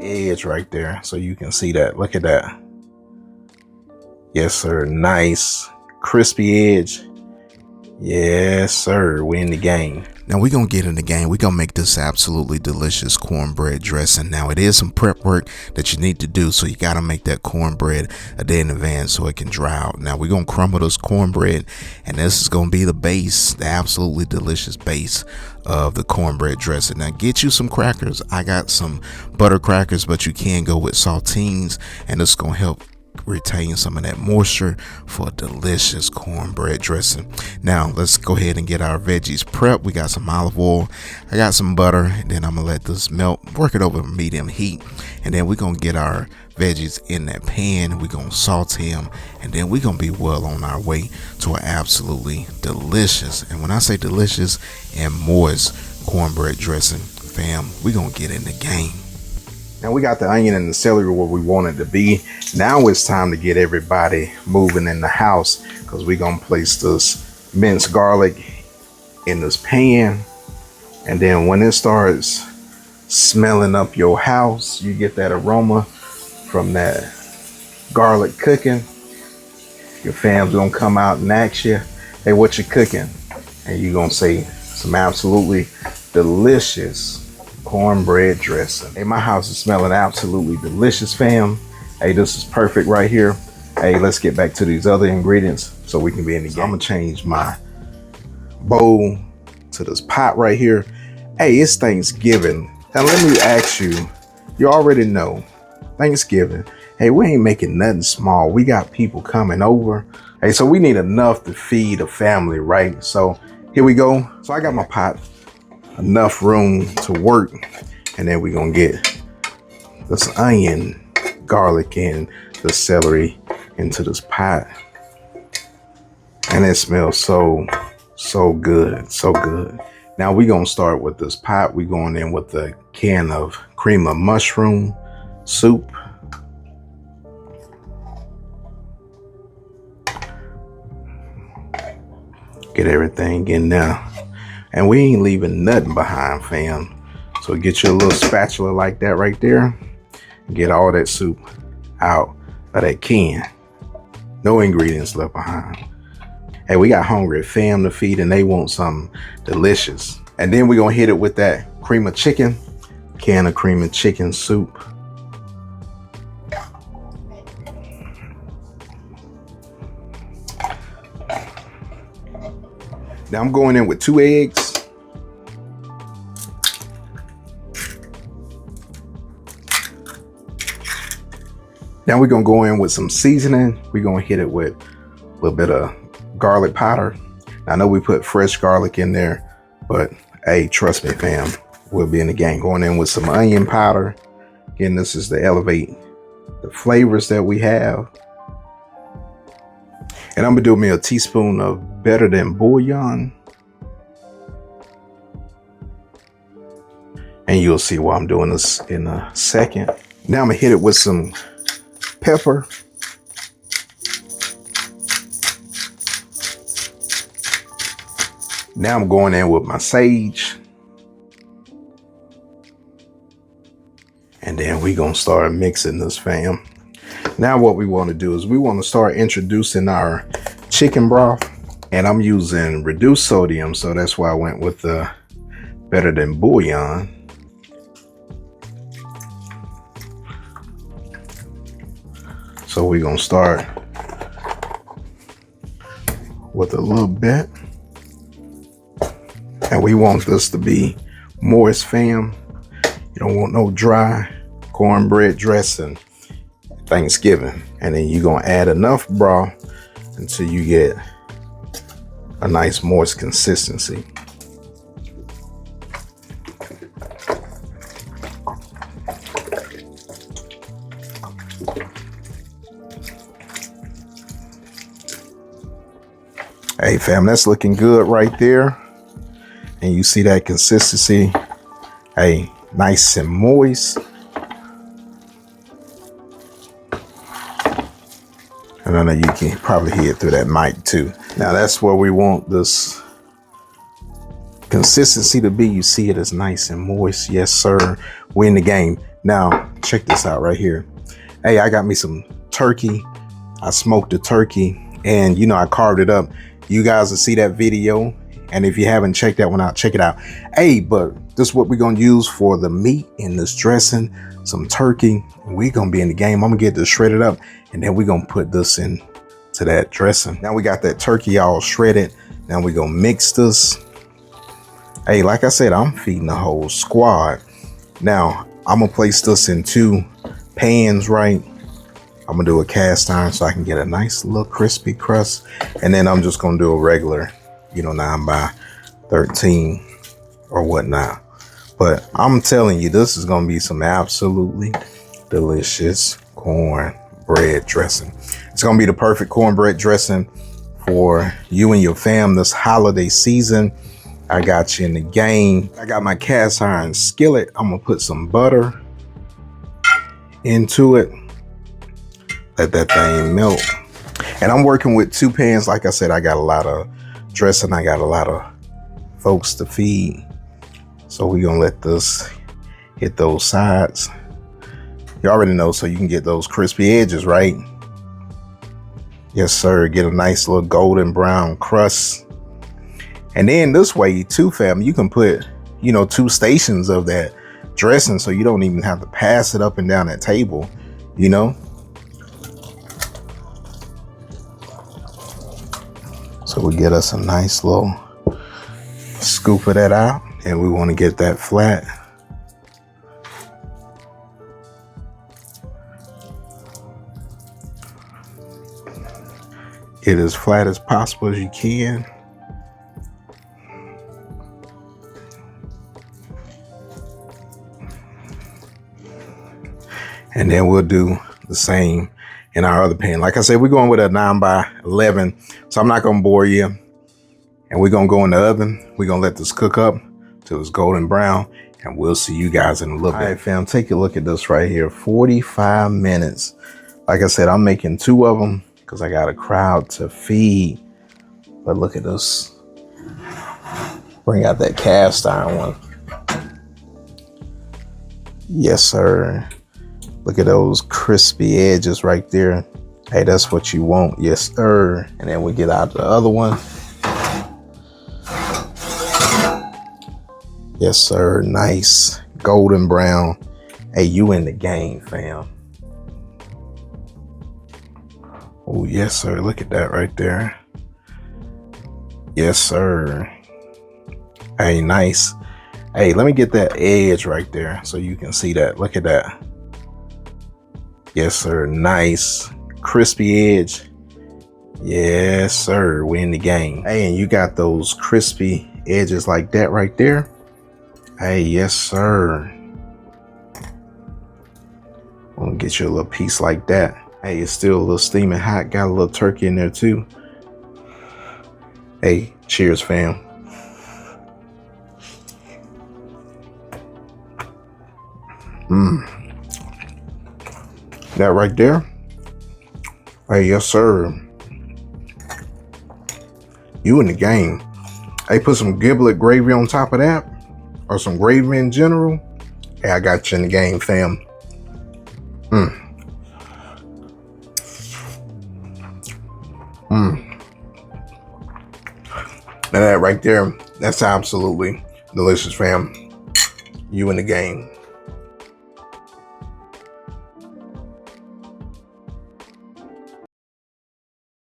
Edge right there, so you can see that. Look at that. Yes, sir. Nice crispy edge. Yes, sir. We in the game. Now we're going to get in the game. We're going to make this absolutely delicious cornbread dressing. Now it is some prep work that you need to do. So you got to make that cornbread a day in advance so it can dry out. Now we're going to crumble this cornbread, and this is going to be the base, the absolutely delicious base of the cornbread dressing. Now get you some crackers. I got some butter crackers, but you can go with saltines, and this is going to help retain some of that moisture for a delicious cornbread dressing. Now let's go ahead and get our veggies prepped. We got some olive oil, I got some butter, and then I'm gonna let this melt, work it over medium heat, and then we're gonna get our veggies in that pan. We're gonna saute them, and then we're gonna be well on our way to an absolutely delicious, and when I say delicious and moist cornbread dressing, fam, we're gonna get in the game. Now we got the onion and the celery where we want it to be. Now it's time to get everybody moving in the house, because we're gonna place this minced garlic in this pan, and then when it starts smelling up your house, you get that aroma from that garlic cooking, your fam's gonna come out and ask you, hey, what you cooking? And you're gonna say some absolutely delicious cornbread dressing. Hey, my house is smelling absolutely delicious, fam. Hey, this is perfect right here. Hey, let's get back to these other ingredients so we can be in the game. So I'm gonna change my bowl to this pot right here. Hey, it's Thanksgiving. Now let me ask you, you already know, Thanksgiving. Hey, we ain't making nothing small. We got people coming over. Hey, so we need enough to feed a family, right? So here we go. So I got my pot, enough room to work, and then we're gonna get this onion, garlic, and the celery into this pot, and it smells so good, so good. Now we're gonna start with this pot. We're going in with a can of cream of mushroom soup. Get everything in there. And we ain't leaving nothing behind, fam. So get you a little spatula like that right there. Get all that soup out of that can. No ingredients left behind. Hey, we got hungry fam to feed, and they want something delicious. And then we're gonna hit it with that cream of chicken, can of cream of chicken soup. Now I'm going in with 2 eggs. Now we're gonna go in with some seasoning. We're gonna hit it with a little bit of garlic powder. I know we put fresh garlic in there, but hey, trust me, fam, we'll be in the game. Going in with some onion powder. Again, this is to elevate the flavors that we have. And I'm gonna do me a teaspoon of better than bouillon. And you'll see why I'm doing this in a second. Now I'm gonna hit it with some pepper. Now I'm going in with my sage. And then we're gonna start mixing this, fam. Now what we want to do is we want to start introducing our chicken broth, and I'm using reduced sodium, so that's why I went with the better than bouillon. So we're gonna start with a little bit, and we want this to be moist, fam. You don't want no dry cornbread dressing Thanksgiving. And then you're gonna add enough broth until you get a nice moist consistency. Hey fam, that's looking good right there. And you see that consistency? Hey, nice and moist. And I know you can probably hear it through that mic too. Now that's where we want this consistency to be. You see it is nice and moist. Yes, sir. We're in the game. Now, check this out right here. Hey, I got me some turkey. I smoked the turkey and, you know, I carved it up. You guys will see that video. And if you haven't checked that one out, check it out. Hey, but this is what we're going to use for the meat in this dressing. Some turkey. We're going to be in the game. I'm going to get this shredded up and then we're going to put this in to that dressing. Now we got that turkey all shredded. Now we're going to mix this. Hey, like I said, I'm feeding the whole squad. Now, I'm going to place this in 2 pans, right? I'm going to do a cast iron so I can get a nice little crispy crust. And then I'm just going to do a regular, you know, 9x13 or whatnot. But I'm telling you, this is going to be some absolutely delicious cornbread dressing. It's going to be the perfect cornbread dressing for you and your fam this holiday season. I got you in the game. I got my cast iron skillet. I'm gonna put some butter into it. Let that thing melt. And I'm working with 2 pans. Like I said, I got a lot of dressing. I got a lot of folks to feed. So we're gonna let this hit those sides. You already know, so you can get those crispy edges, right? Yes, sir. Get a nice little golden brown crust. And then this way too, fam, you can put, you know, 2 stations of that dressing so you don't even have to pass it up and down that table, you know. So we get us a nice little scoop of that out, and we want to get that flat. Get as flat as possible as you can. And then we'll do the same in our other pan. Like I said, we're going with a 9x11, so I'm not going to bore you. And we're going to go in the oven. We're going to let this cook up till it's golden brown, and we'll see you guys in a little bit. All right, fam, take a look at this right here. 45 minutes. Like I said, I'm making 2 of them because I got a crowd to feed. But look at this. Bring out that cast iron one. Yes, sir. Look at those crispy edges right there. Hey, that's what you want. Yes, sir. And then we get out the other one. Yes, sir. Nice golden brown. Hey, you in the game, fam. Oh, yes, sir. Look at that right there. Yes, sir. Hey, nice. Hey, let me get that edge right there so you can see that. Look at that. Yes, sir. Nice crispy edge. Yes, sir. We're in the game. Hey, and you got those crispy edges like that right there. Hey, yes, sir. I'm gonna get you a little piece like that. Hey, it's still a little steaming hot. Got a little turkey in there too. Hey, cheers, fam. That right there. Hey, yes, sir. You in the game. Hey, put some giblet gravy on top of that, or some gravy in general. Hey, I got you in the game, fam. Now that right there, that's absolutely delicious, fam. You in the game.